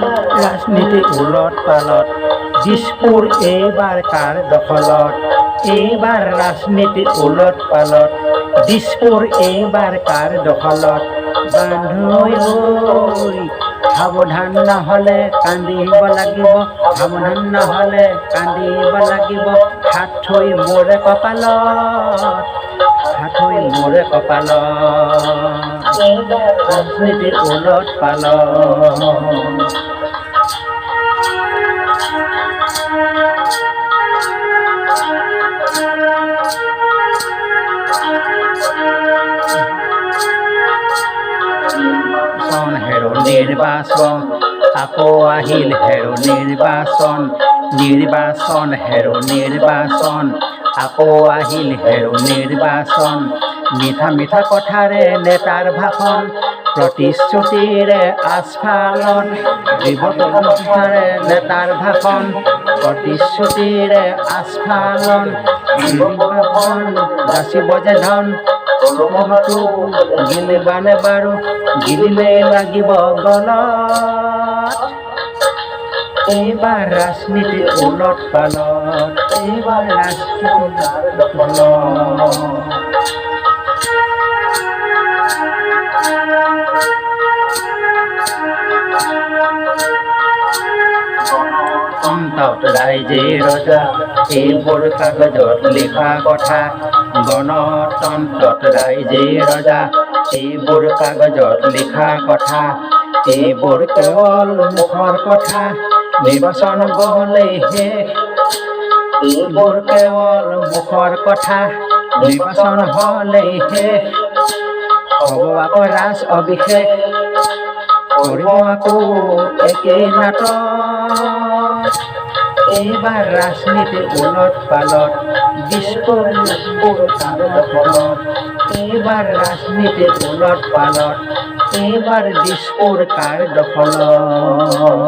ৰাজনীতি উলট পালট দিছপুৰ এইবাৰ কাৰ দখলত এইবাৰ ৰাজনীতি উলট পালট দিছপুৰ এইবাৰ কাৰ দখলত বান্ধৈ ঐ সাৱধান নহ'লে কান্দিব লাগিব সাৱধান নহ'লে কান্দিব লাগিব হাত থৈ মোৰে কপালত হাত থৈ মোৰে কপালত ৰাজনীতি উলট পালট নিৰ্বাচন আকৌ আহিল হেৰো নিৰ্বাচন নিৰ্বাচন হেৰো নিৰ্বাচন আকৌ আহিল হেৰো নিৰ্বাচন মিঠা মিঠা কথাৰে নেতাৰ ভাষণ প্ৰতিশ্ৰুতিৰে আস্ফালন কথাৰে নেতাৰ ভাষণ প্ৰতিশ্ৰুতিৰে আস্ফালন যাচিব যে ধন গিলিবানে বাৰু গিলিলেই লাগিব গলত এইবাৰ ৰাজনীতি উলট পালট এইবাৰ ৰাজনীতি গণতন্ত্ৰত ৰাইজে ৰজা এইবোৰ কাগজত লিখা কথা গণতন্ত্ৰত ৰাইজে ৰজা এইবোৰ কাগজত লিখা কথা এইবোৰ কেৱল মুখৰ কথা নিৰ্বাচন গ'লেই শেষ এইবোৰ কেৱল মুখৰ কথা নিৰ্বাচন হ'লেই শেষ হ'ব আকৌ ৰাজ অভিষেক কৰিব আকৌ একেই নাটক এইবাৰ ৰাজনীতি উলট পালট দিছপুৰ এইবাৰ ৰাজনীতি উলট পালট এইবাৰ দিছপুৰ কাৰ দখলত